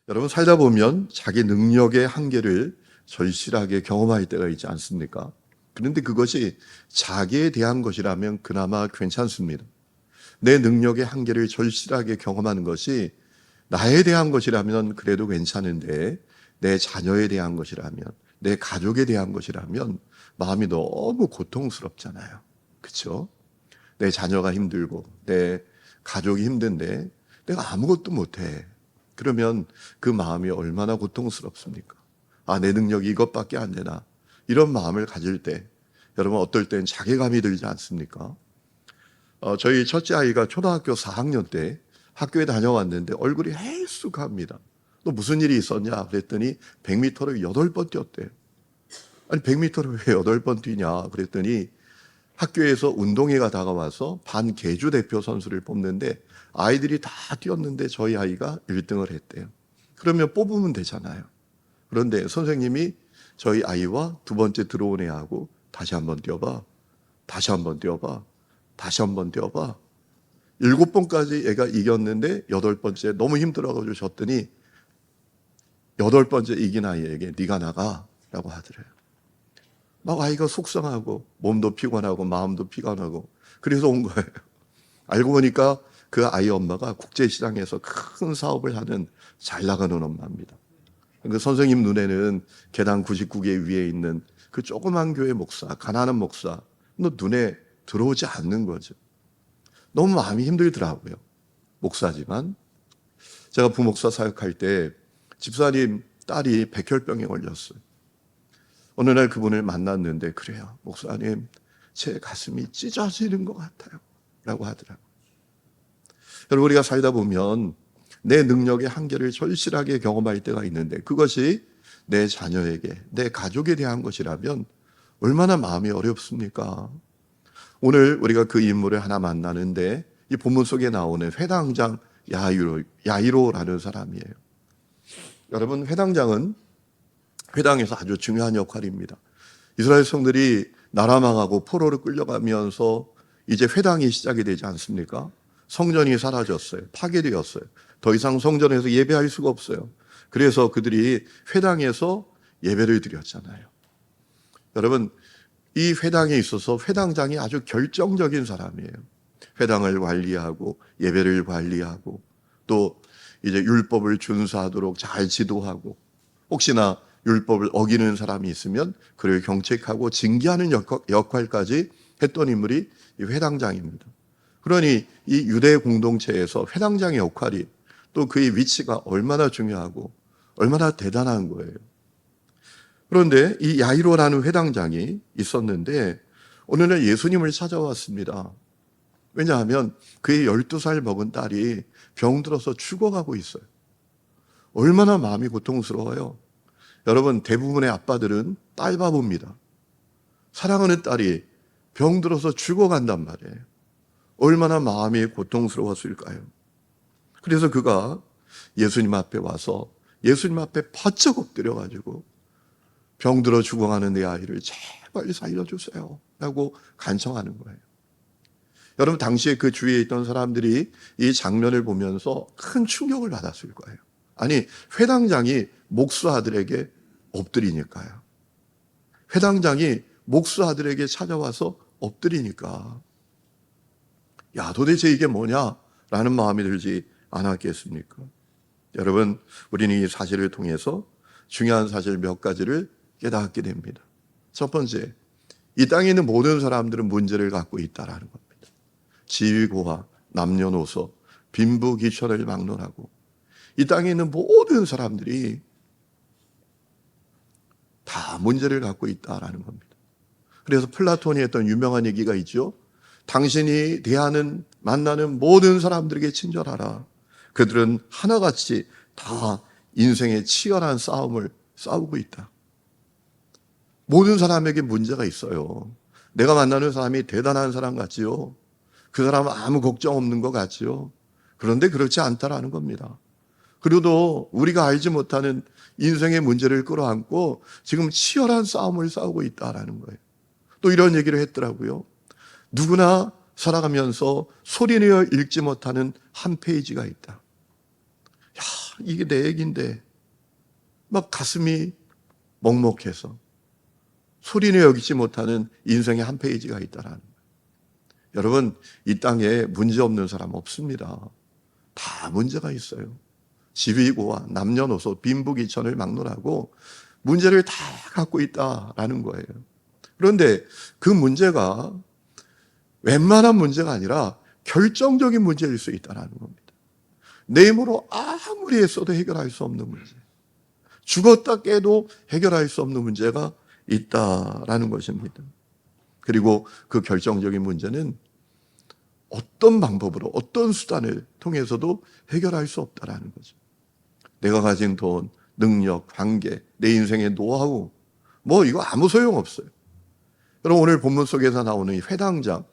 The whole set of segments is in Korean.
여러분 살다 보면 자기 능력의 한계를 절실하게 경험할 때가 있지 않습니까? 그런데 그것이 자기에 대한 것이라면 그나마 괜찮습니다. 내 능력의 한계를 절실하게 경험하는 것이 나에 대한 것이라면 그래도 괜찮은데 내 자녀에 대한 것이라면 내 가족에 대한 것이라면 마음이 너무 고통스럽잖아요. 그렇죠? 내 자녀가 힘들고 내 가족이 힘든데 내가 아무것도 못해. 그러면 그 마음이 얼마나 고통스럽습니까? 아, 내 능력이 이것밖에 안 되나? 이런 마음을 가질 때 여러분 어떨 땐 자괴감이 들지 않습니까? 저희 첫째 아이가 초등학교 4학년 때 학교에 다녀왔는데 얼굴이 해숙합니다. 너 무슨 일이 있었냐? 그랬더니 100m를 8번 뛰었대요. 아니 100m를 왜 8번 뛰냐? 그랬더니 학교에서 운동회가 다가와서 반 계주 대표 선수를 뽑는데 아이들이 다 뛰었는데 저희 아이가 1등을 했대요. 그러면 뽑으면 되잖아요. 그런데 선생님이 저희 아이와 두 번째 들어온 애하고 다시 한번 뛰어봐. 다시 한번 뛰어봐. 다시 한번 뛰어봐. 7번까지 애가 이겼는데 8번째 너무 힘들어가지고 졌더니 8번째 이긴 아이에게 네가 나가라고 하더래요. 막 아이가 속상하고 몸도 피곤하고 마음도 피곤하고 그래서 온 거예요. 알고 보니까 그 아이 엄마가 국제시장에서 큰 사업을 하는 잘 나가는 엄마입니다. 그 선생님 눈에는 계단 99개 위에 있는 그 조그만 교회 목사, 가난한 목사, 너 눈에 들어오지 않는 거죠. 너무 마음이 힘들더라고요. 목사지만. 제가 부목사 사역할 때 집사님 딸이 백혈병에 걸렸어요. 어느 날 그분을 만났는데 그래요. 목사님, 제 가슴이 찢어지는 것 같아요. 라고 하더라고요. 여러분 우리가 살다 보면 내 능력의 한계를 절실하게 경험할 때가 있는데 그것이 내 자녀에게, 내 가족에 대한 것이라면 얼마나 마음이 어렵습니까? 오늘 우리가 그 인물을 하나 만나는데 이 본문 속에 나오는 회당장 야이로라는 사람이에요. 여러분 회당장은 회당에서 아주 중요한 역할입니다. 이스라엘 성들이 나라 망하고 포로로 끌려가면서 이제 회당이 시작이 되지 않습니까? 성전이 사라졌어요. 파괴되었어요. 더 이상 성전에서 예배할 수가 없어요. 그래서 그들이 회당에서 예배를 드렸잖아요. 여러분 이 회당에 있어서 회당장이 아주 결정적인 사람이에요. 회당을 관리하고 예배를 관리하고 또 이제 율법을 준수하도록 잘 지도하고 혹시나 율법을 어기는 사람이 있으면 그를 경책하고 징계하는 역할까지 했던 인물이 이 회당장입니다. 그러니 이 유대 공동체에서 회당장의 역할이 또 그의 위치가 얼마나 중요하고 얼마나 대단한 거예요. 그런데 이 야이로라는 회당장이 있었는데 어느 날 예수님을 찾아왔습니다. 왜냐하면 그의 12살 먹은 딸이 병들어서 죽어가고 있어요. 얼마나 마음이 고통스러워요. 여러분 대부분의 아빠들은 딸바보입니다. 사랑하는 딸이 병들어서 죽어간단 말이에요. 얼마나 마음이 고통스러웠을까요? 그래서 그가 예수님 앞에 와서 예수님 앞에 바짝 엎드려가지고 병들어 죽어가는 내 아이를 제발 살려주세요 라고 간청하는 거예요. 여러분 당시에 그 주위에 있던 사람들이 이 장면을 보면서 큰 충격을 받았을 거예요. 아니 회당장이 목수 아들에게 엎드리니까요. 회당장이 목수 아들에게 찾아와서 엎드리니까 야 도대체 이게 뭐냐라는 마음이 들지 않았겠습니까? 여러분 우리는 이 사실을 통해서 중요한 사실 몇 가지를 깨닫게 됩니다. 첫 번째, 이 땅에 있는 모든 사람들은 문제를 갖고 있다라는 겁니다. 지위고하, 남녀노소, 빈부귀천을 막론하고 이 땅에 있는 모든 사람들이 다 문제를 갖고 있다라는 겁니다. 그래서 플라톤이 했던 유명한 얘기가 있죠. 당신이 만나는 모든 사람들에게 친절하라. 그들은 하나같이 다 인생의 치열한 싸움을 싸우고 있다. 모든 사람에게 문제가 있어요. 내가 만나는 사람이 대단한 사람 같지요. 그 사람은 아무 걱정 없는 것 같지요. 그런데 그렇지 않다라는 겁니다. 그래도 우리가 알지 못하는 인생의 문제를 끌어안고 지금 치열한 싸움을 싸우고 있다라는 거예요. 또 이런 얘기를 했더라고요. 누구나 살아가면서 소리내어 읽지 못하는 한 페이지가 있다. 야, 이게 내 얘기인데 막 가슴이 먹먹해서 소리내 여기지 못하는 인생의 한 페이지가 있다라는 거예요. 여러분, 이 땅에 문제 없는 사람 없습니다. 다 문제가 있어요. 지위고와 남녀노소 빈부귀천을 막론하고 문제를 다 갖고 있다라는 거예요. 그런데 그 문제가 웬만한 문제가 아니라 결정적인 문제일 수 있다는 겁니다. 내 힘으로 아무리 애써도 해결할 수 없는 문제, 죽었다 깨도 해결할 수 없는 문제가 있다라는 것입니다. 그리고 그 결정적인 문제는 어떤 방법으로 어떤 수단을 통해서도 해결할 수 없다라는 거죠. 내가 가진 돈, 능력, 관계, 내 인생의 노하우, 이거 아무 소용없어요. 여러분, 오늘 본문 속에서 나오는 이 회당장,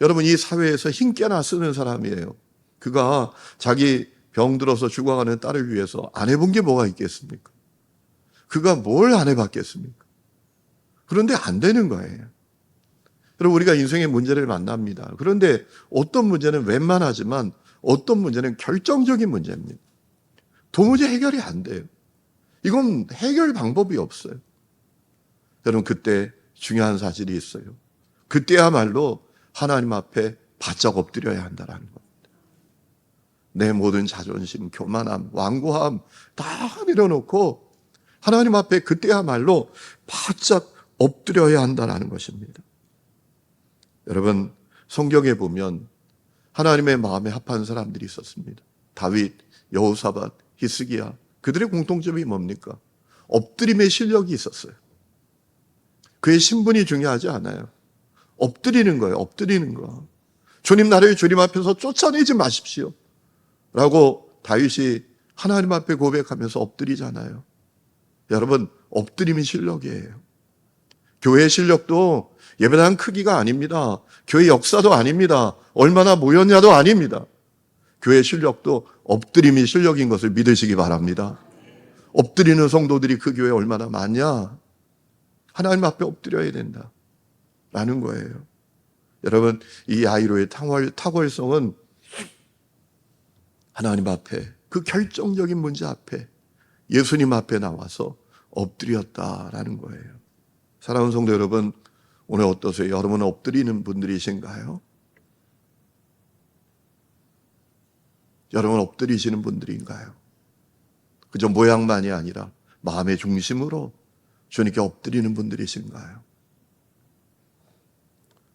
여러분, 이 사회에서 힘께나 쓰는 사람이에요. 그가 자기 병들어서 죽어가는 딸을 위해서 안 해본 게 뭐가 있겠습니까? 그가 뭘 안 해봤겠습니까? 그런데 안 되는 거예요. 여러분, 우리가 인생의 문제를 만납니다. 그런데 어떤 문제는 웬만하지만 어떤 문제는 결정적인 문제입니다. 도무지 해결이 안 돼요. 이건 해결 방법이 없어요. 여러분, 그때 중요한 사실이 있어요. 그때야말로 하나님 앞에 바짝 엎드려야 한다는 겁니다. 내 모든 자존심, 교만함, 완고함 다 내려놓고 하나님 앞에 그때야말로 바짝 엎드려야 한다는 것입니다. 여러분, 성경에 보면 하나님의 마음에 합한 사람들이 있었습니다. 다윗, 여호사밧, 히스기야. 그들의 공통점이 뭡니까? 엎드림의 실력이 있었어요. 그의 신분이 중요하지 않아요. 엎드리는 거예요. 엎드리는 거. 주님, 나를 주님 앞에서 쫓아내지 마십시오 라고 다윗이 하나님 앞에 고백하면서 엎드리잖아요. 여러분, 엎드림이 실력이에요. 교회의 실력도 예배당 크기가 아닙니다. 교회 역사도 아닙니다. 얼마나 모였냐도 아닙니다. 교회 실력도 엎드림이 실력인 것을 믿으시기 바랍니다. 엎드리는 성도들이 그 교회에 얼마나 많냐? 하나님 앞에 엎드려야 된다라는 거예요. 여러분, 이 야이로의 탁월성은 하나님 앞에, 그 결정적인 문제 앞에, 예수님 앞에 나와서 엎드렸다라는 거예요. 사랑하는 성도 여러분, 오늘 어떠세요? 여러분은 엎드리는 분들이신가요? 여러분 엎드리시는 분들인가요? 그저 모양만이 아니라 마음의 중심으로 주님께 엎드리는 분들이신가요?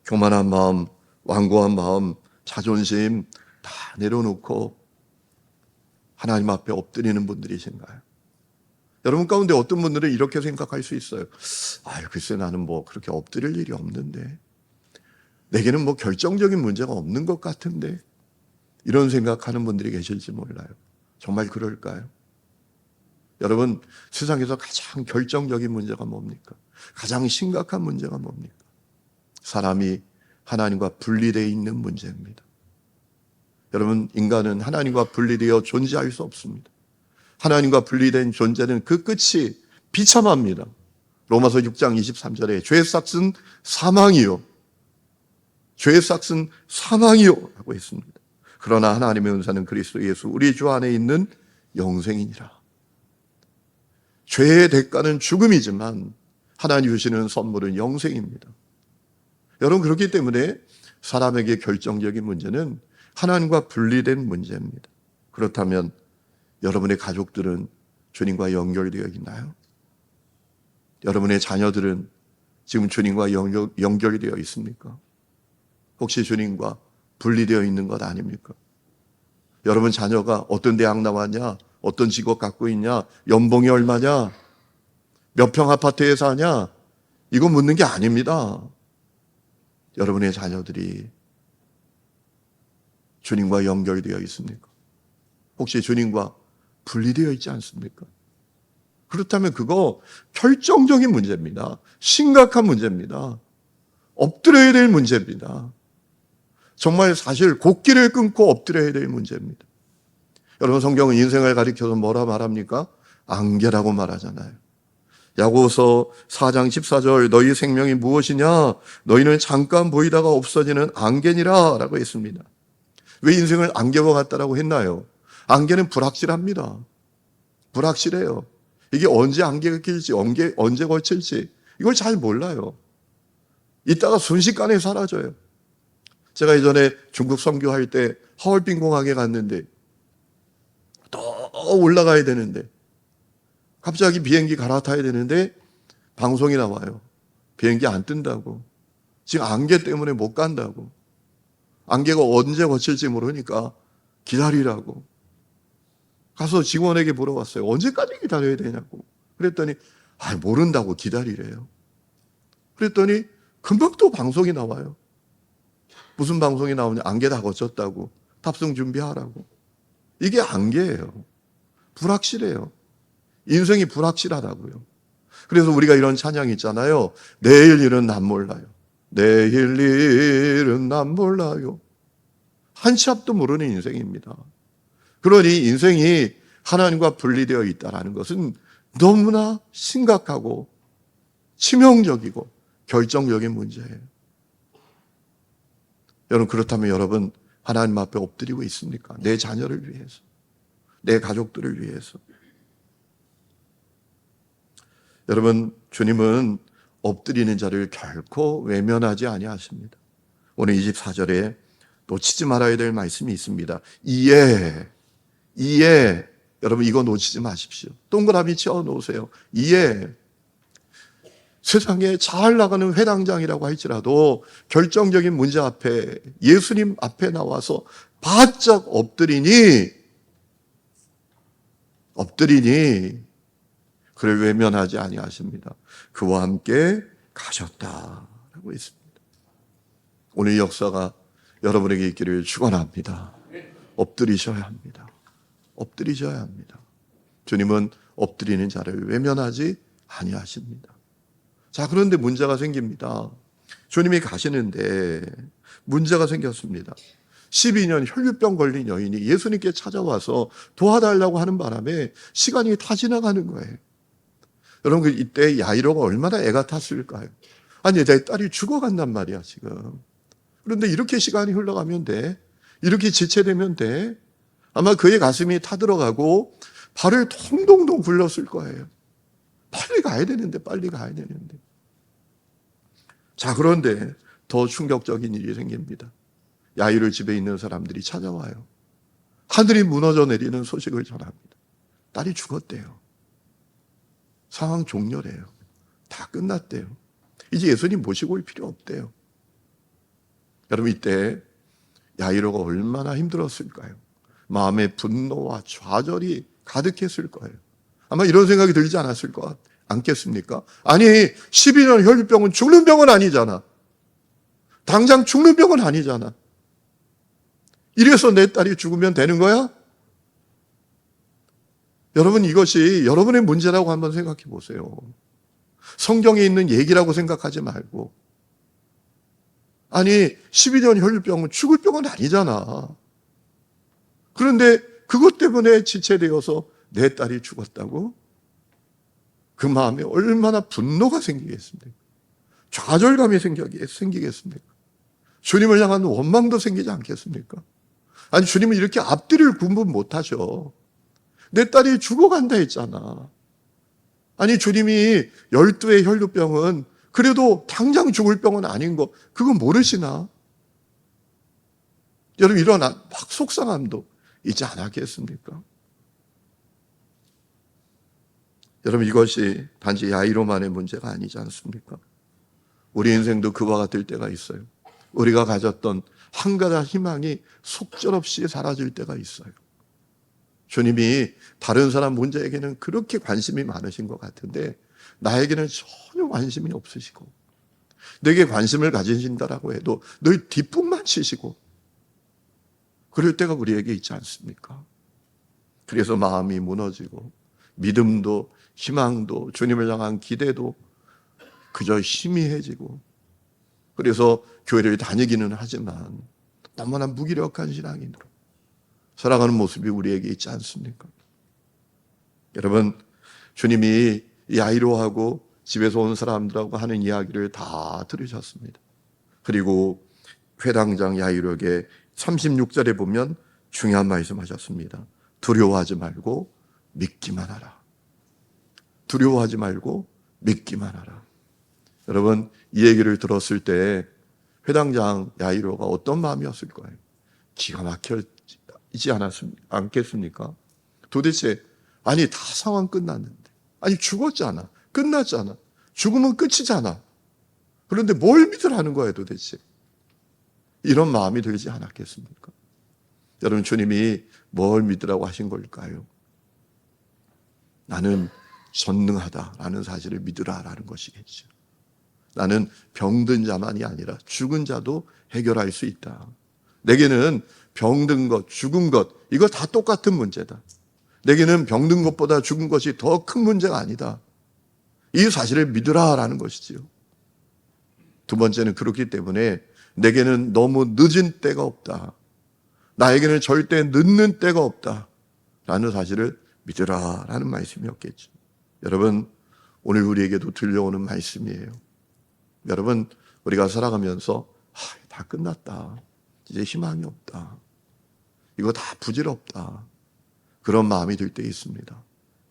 교만한 마음, 완고한 마음, 자존심 다 내려놓고 하나님 앞에 엎드리는 분들이신가요? 여러분 가운데 어떤 분들은 이렇게 생각할 수 있어요. 글쎄 나는 그렇게 엎드릴 일이 없는데, 내게는 결정적인 문제가 없는 것 같은데, 이런 생각하는 분들이 계실지 몰라요. 정말 그럴까요? 여러분, 세상에서 가장 결정적인 문제가 뭡니까? 가장 심각한 문제가 뭡니까? 사람이 하나님과 분리되어 있는 문제입니다. 여러분, 인간은 하나님과 분리되어 존재할 수 없습니다. 하나님과 분리된 존재는 그 끝이 비참합니다. 로마서 6장 23절에 죄의 삭은 사망이요, 죄의 삭은 사망이요 라고 했습니다. 그러나 하나님의 은사는 그리스도 예수 우리 주 안에 있는 영생이니라. 죄의 대가는 죽음이지만 하나님 주시는 선물은 영생입니다. 여러분, 그렇기 때문에 사람에게 결정적인 문제는 하나님과 분리된 문제입니다. 그렇다면 여러분의 가족들은 주님과 연결되어 있나요? 여러분의 자녀들은 지금 주님과 연결되어 있습니까? 혹시 주님과 분리되어 있는 것 아닙니까? 여러분 자녀가 어떤 대학 나왔냐? 어떤 직업 갖고 있냐? 연봉이 얼마냐? 몇 평 아파트에 사냐? 이거 묻는 게 아닙니다. 여러분의 자녀들이 주님과 연결되어 있습니까? 혹시 주님과 분리되어 있지 않습니까? 그렇다면 그거 결정적인 문제입니다. 심각한 문제입니다. 엎드려야 될 문제입니다. 정말 사실 곡기를 끊고 엎드려야 될 문제입니다. 여러분, 성경은 인생을 가리켜서 뭐라 말합니까? 안개라고 말하잖아요. 야고보서 4장 14절, 너희 생명이 무엇이냐? 너희는 잠깐 보이다가 없어지는 안개니라 라고 했습니다. 왜 인생을 안개와 같다라고 했나요? 안개는 불확실합니다. 불확실해요. 이게 언제 안개가 낄지, 언제 거칠지 이걸 잘 몰라요. 이따가 순식간에 사라져요. 제가 예전에 중국 선교할 때 하얼빈 공항에 갔는데 더 올라가야 되는데 갑자기 비행기 갈아타야 되는데 방송이 나와요. 비행기 안 뜬다고. 지금 안개 때문에 못 간다고. 안개가 언제 거칠지 모르니까 기다리라고. 가서 직원에게 물어봤어요. 언제까지 기다려야 되냐고. 그랬더니 모른다고 기다리래요. 그랬더니 금방 또 방송이 나와요. 무슨 방송이 나오냐. 안개 다 거쳤다고. 탑승 준비하라고. 이게 안개예요. 불확실해요. 인생이 불확실하다고요. 그래서 우리가 이런 찬양이 있잖아요. 내일 일은 난 몰라요. 내일 일은 난 몰라요. 한 치 앞도 모르는 인생입니다. 그러니 인생이 하나님과 분리되어 있다는 것은 너무나 심각하고 치명적이고 결정적인 문제예요. 여러분, 그렇다면 여러분 하나님 앞에 엎드리고 있습니까? 내 자녀를 위해서, 내 가족들을 위해서. 여러분, 주님은 엎드리는 자를 결코 외면하지 아니하십니다. 오늘 24절에 놓치지 말아야 될 말씀이 있습니다. 이에 여러분 이거 놓치지 마십시오. 동그라미 치워 놓으세요. 이에 세상에 잘 나가는 회당장이라고 할지라도 결정적인 문제 앞에 예수님 앞에 나와서 바짝 엎드리니 그를 외면하지 아니하십니다. 그와 함께 가셨다라고 있습니다. 오늘 역사가 여러분에게 있기를 축원합니다. 엎드리셔야 합니다. 엎드리셔야 합니다. 주님은 엎드리는 자를 외면하지 아니하십니다. 자, 그런데 문제가 생깁니다. 주님이 가시는데 문제가 생겼습니다. 12년 혈류병 걸린 여인이 예수님께 찾아와서 도와달라고 하는 바람에 시간이 다 지나가는 거예요. 여러분, 이때 야이로가 얼마나 애가 탔을까요? 아니, 내 딸이 죽어간단 말이야 지금. 그런데 이렇게 시간이 흘러가면 돼. 이렇게 지체되면 돼. 아마 그의 가슴이 타들어가고 발을 통동동 굴렸을 거예요. 빨리 가야 되는데. 자, 그런데 더 충격적인 일이 생깁니다. 야이로 집에 있는 사람들이 찾아와요. 하늘이 무너져 내리는 소식을 전합니다. 딸이 죽었대요. 상황 종료래요. 다 끝났대요. 이제 예수님 모시고 올 필요 없대요. 여러분, 이때 야이로가 얼마나 힘들었을까요? 마음에 분노와 좌절이 가득했을 거예요. 아마 이런 생각이 들지 않겠습니까? 아니, 12년 혈류병은 죽는 병은 아니잖아. 당장 죽는 병은 아니잖아. 이래서 내 딸이 죽으면 되는 거야? 여러분, 이것이 여러분의 문제라고 한번 생각해 보세요. 성경에 있는 얘기라고 생각하지 말고. 아니, 12년 혈류병은 죽을 병은 아니잖아. 그런데 그것 때문에 지체되어서 내 딸이 죽었다고? 그 마음에 얼마나 분노가 생기겠습니까? 좌절감이 생기겠습니까? 주님을 향한 원망도 생기지 않겠습니까? 아니, 주님은 이렇게 앞뒤를 구분 못하셔. 내 딸이 죽어간다 했잖아. 아니, 주님이 12의 혈류병은 그래도 당장 죽을 병은 아닌 거 그거 모르시나? 여러분, 이런 막 속상함도 있지 않았겠습니까? 여러분, 이것이 단지 야이로만의 문제가 아니지 않습니까? 우리 인생도 그와 같을 때가 있어요. 우리가 가졌던 한 가지 희망이 속절없이 사라질 때가 있어요. 주님이 다른 사람 문제에게는 그렇게 관심이 많으신 것 같은데 나에게는 전혀 관심이 없으시고, 내게 관심을 가지신다라고 해도 늘 뒷북만 치시고, 그럴 때가 우리에게 있지 않습니까? 그래서 마음이 무너지고 믿음도 희망도 주님을 향한 기대도 그저 희미해지고, 그래서 교회를 다니기는 하지만 너무나 무기력한 신앙인으로 살아가는 모습이 우리에게 있지 않습니까? 여러분, 주님이 야이로하고 집에서 온 사람들하고 하는 이야기를 다 들으셨습니다. 그리고 회당장 야이로에게 36절에 보면 중요한 말씀하셨습니다. 두려워하지 말고 믿기만 하라. 두려워하지 말고 믿기만 하라. 여러분, 이 얘기를 들었을 때 회당장 야이로가 어떤 마음이었을 거예요? 기가 막히지 않겠습니까? 도대체 아니 다 상황 끝났는데, 아니 죽었잖아, 끝났잖아, 죽으면 끝이잖아. 그런데 뭘 믿으라는 거예요 도대체? 이런 마음이 들지 않았겠습니까? 여러분, 주님이 뭘 믿으라고 하신 걸까요? 나는 전능하다라는 사실을 믿으라라는 것이겠죠. 나는 병든 자만이 아니라 죽은 자도 해결할 수 있다. 내게는 병든 것, 죽은 것, 이거 다 똑같은 문제다. 내게는 병든 것보다 죽은 것이 더 큰 문제가 아니다. 이 사실을 믿으라라는 것이지요. 두 번째는 그렇기 때문에 내게는 너무 늦은 때가 없다. 나에게는 절대 늦는 때가 없다. 라는 사실을 믿으라라는 말씀이었겠죠. 여러분, 오늘 우리에게도 들려오는 말씀이에요. 여러분, 우리가 살아가면서 다 끝났다. 이제 희망이 없다. 이거 다 부질없다. 그런 마음이 들 때 있습니다.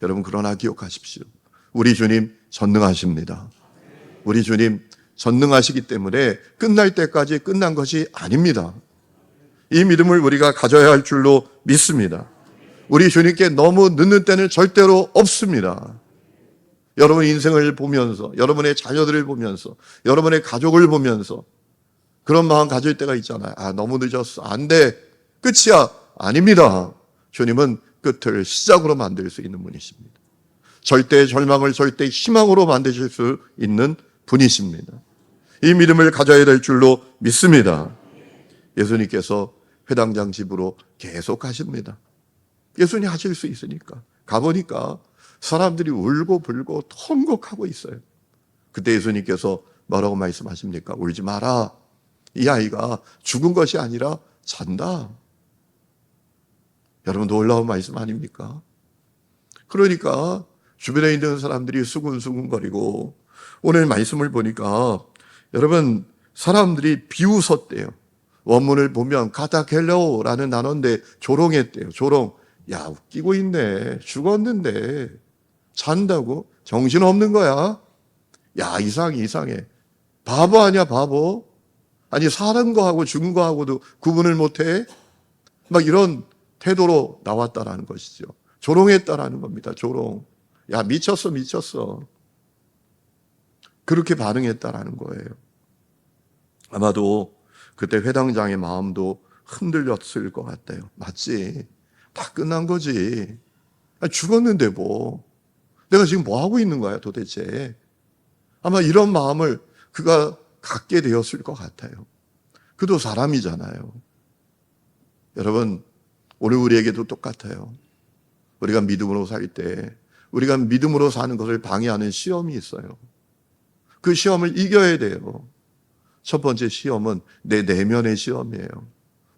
여러분, 그러나 기억하십시오. 우리 주님 전능하십니다. 우리 주님 전능하시기 때문에 끝날 때까지 끝난 것이 아닙니다. 이 믿음을 우리가 가져야 할 줄로 믿습니다. 우리 주님께 너무 늦는 때는 절대로 없습니다. 여러분 인생을 보면서, 여러분의 자녀들을 보면서, 여러분의 가족을 보면서 그런 마음 가질 때가 있잖아요. 너무 늦었어. 안 돼. 끝이야. 아닙니다. 주님은 끝을 시작으로 만들 수 있는 분이십니다. 절대 절망을 절대 희망으로 만드실 수 있는 분이십니다. 이 믿음을 가져야 될 줄로 믿습니다. 예수님께서 회당장 집으로 계속 가십니다. 예수님 하실 수 있으니까. 가보니까 사람들이 울고 불고 통곡하고 있어요. 그때 예수님께서 뭐라고 말씀하십니까? 울지 마라. 이 아이가 죽은 것이 아니라 잔다. 여러분, 놀라운 말씀 아닙니까? 그러니까 주변에 있는 사람들이 수군수군거리고, 오늘 말씀을 보니까 여러분, 사람들이 비웃었대요. 원문을 보면 가다켈레오라는 단어인데 조롱했대요. 조롱. 야, 웃기고 있네. 죽었는데 잔다고? 정신없는 거야? 야, 이상해. 바보 아니야, 바보? 아니, 사는 거하고 죽은 거하고도 구분을 못해? 막 이런 태도로 나왔다라는 것이죠. 조롱했다라는 겁니다. 조롱. 야, 미쳤어. 그렇게 반응했다라는 거예요. 아마도 그때 회당장의 마음도 흔들렸을 것 같아요. 맞지? 다 끝난 거지. 죽었는데 뭐. 내가 지금 뭐 하고 있는 거야 도대체. 아마 이런 마음을 그가 갖게 되었을 것 같아요. 그도 사람이잖아요. 여러분, 오늘 우리에게도 똑같아요. 우리가 믿음으로 살 때 우리가 믿음으로 사는 것을 방해하는 시험이 있어요. 그 시험을 이겨야 돼요. 첫 번째 시험은 내 내면의 시험이에요.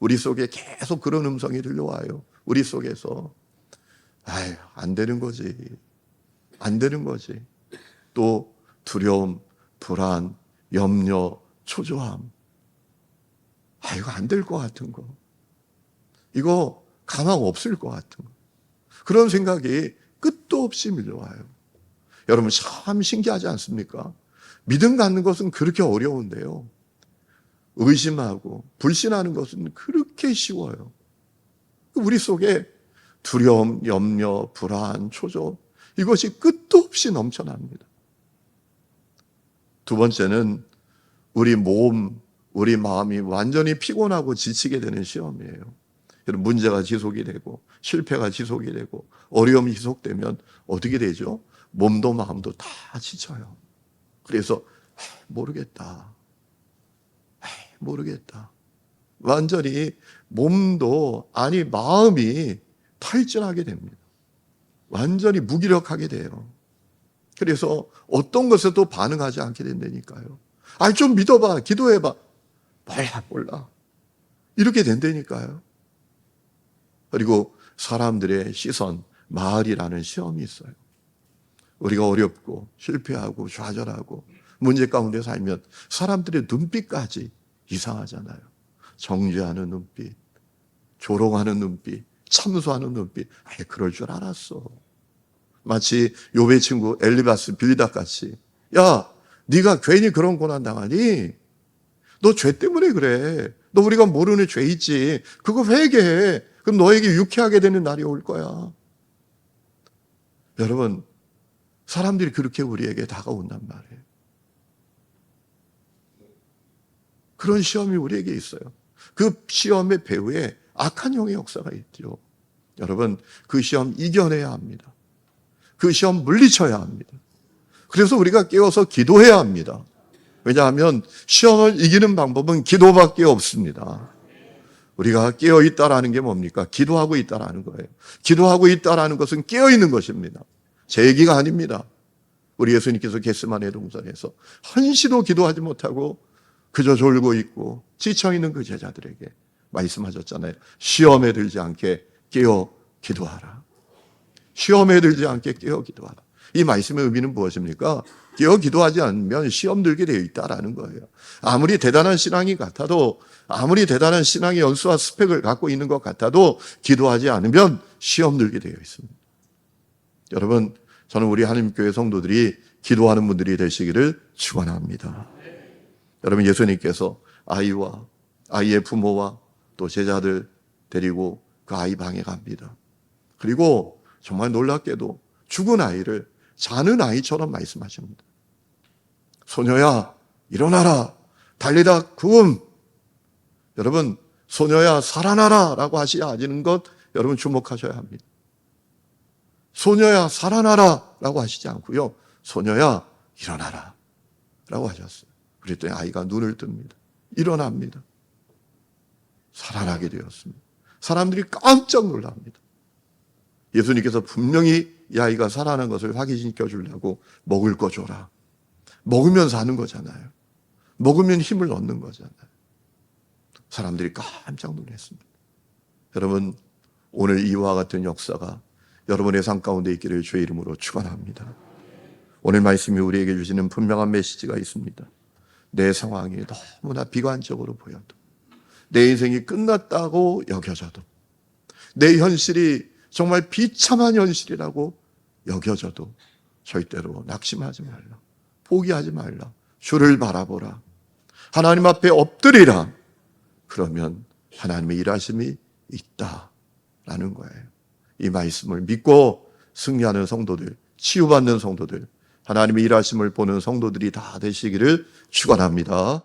우리 속에 계속 그런 음성이 들려와요. 우리 속에서 안 되는 거지. 또 두려움, 불안, 염려, 초조함. 이거 안 될 것 같은 거. 이거 가망 없을 것 같은 거. 그런 생각이 끝도 없이 밀려와요. 여러분, 참 신기하지 않습니까? 믿음 갖는 것은 그렇게 어려운데요. 의심하고 불신하는 것은 그렇게 쉬워요. 우리 속에 두려움, 염려, 불안, 초조, 이것이 끝도 없이 넘쳐납니다. 두 번째는 우리 몸, 우리 마음이 완전히 피곤하고 지치게 되는 시험이에요. 문제가 지속이 되고 실패가 지속이 되고 어려움이 지속되면 어떻게 되죠? 몸도 마음도 다 지쳐요. 그래서 모르겠다. 완전히 몸도 마음이 탈진하게 됩니다. 완전히 무기력하게 돼요. 그래서 어떤 것에도 반응하지 않게 된다니까요. 좀 믿어봐, 기도해봐. 몰라. 이렇게 된다니까요. 그리고 사람들의 시선, 마을이라는 시험이 있어요. 우리가 어렵고 실패하고 좌절하고 문제 가운데 살면 사람들의 눈빛까지 이상하잖아요. 정죄하는 눈빛, 조롱하는 눈빛, 참소하는 눈빛. 그럴 줄 알았어. 마치 욥의 친구 엘리바스 빌닷 같이, 야, 네가 괜히 그런 고난 당하니? 너 죄 때문에 그래. 너 우리가 모르는 죄 있지. 그거 회개해. 그럼 너에게 유쾌하게 되는 날이 올 거야. 여러분, 사람들이 그렇게 우리에게 다가온단 말이에요. 그런 시험이 우리에게 있어요. 그 시험의 배후에 악한 영의 역사가 있죠. 여러분, 그 시험 이겨내야 합니다. 그 시험 물리쳐야 합니다. 그래서 우리가 깨어서 기도해야 합니다. 왜냐하면 시험을 이기는 방법은 기도밖에 없습니다. 우리가 깨어 있다라는 게 뭡니까? 기도하고 있다라는 거예요. 기도하고 있다라는 것은 깨어 있는 것입니다. 제 얘기가 아닙니다. 우리 예수님께서 겟세마네 동산에서 한시도 기도하지 못하고 그저 졸고 있고 지쳐 있는 그 제자들에게 말씀하셨잖아요. 시험에 들지 않게 깨어 기도하라. 시험에 들지 않게 깨어 기도하라. 이 말씀의 의미는 무엇입니까? 깨어 기도하지 않으면 시험 들게 되어 있다라는 거예요. 아무리 대단한 신앙이 같아도, 아무리 대단한 신앙의 연수와 스펙을 갖고 있는 것 같아도 기도하지 않으면 시험 들게 되어 있습니다. 여러분, 저는 우리 하나님교회 성도들이 기도하는 분들이 되시기를 축원합니다. 여러분, 예수님께서 아이와 아이의 부모와 또 제자들 데리고 그 아이 방에 갑니다. 그리고 정말 놀랍게도 죽은 아이를 자는 아이처럼 말씀하십니다. 소녀야, 일어나라. 달리다 구음. 여러분, 소녀야, 살아나라 라고 하시는 것 여러분 주목하셔야 합니다. 소녀야, 살아나라 라고 하시지 않고요. 소녀야, 일어나라 라고 하셨어요. 그랬더니 아이가 눈을 뜹니다. 일어납니다. 살아나게 되었습니다. 사람들이 깜짝 놀랍니다. 예수님께서 분명히 이 아이가 살아난 것을 확인시켜 주려고 먹을 거 줘라. 먹으면 사는 거잖아요. 먹으면 힘을 얻는 거잖아요. 사람들이 깜짝 놀랐습니다. 여러분, 오늘 이와 같은 역사가 여러분의 삶 가운데 있기를 주의 이름으로 축원합니다. 오늘 말씀이 우리에게 주시는 분명한 메시지가 있습니다. 내 상황이 너무나 비관적으로 보여도, 내 인생이 끝났다고 여겨져도, 내 현실이 정말 비참한 현실이라고 여겨져도 절대로 낙심하지 말라. 포기하지 말라. 주를 바라보라. 하나님 앞에 엎드리라. 그러면 하나님의 일하심이 있다라는 거예요. 이 말씀을 믿고 승리하는 성도들, 치유받는 성도들, 하나님의 일하심을 보는 성도들이 다 되시기를 축원합니다.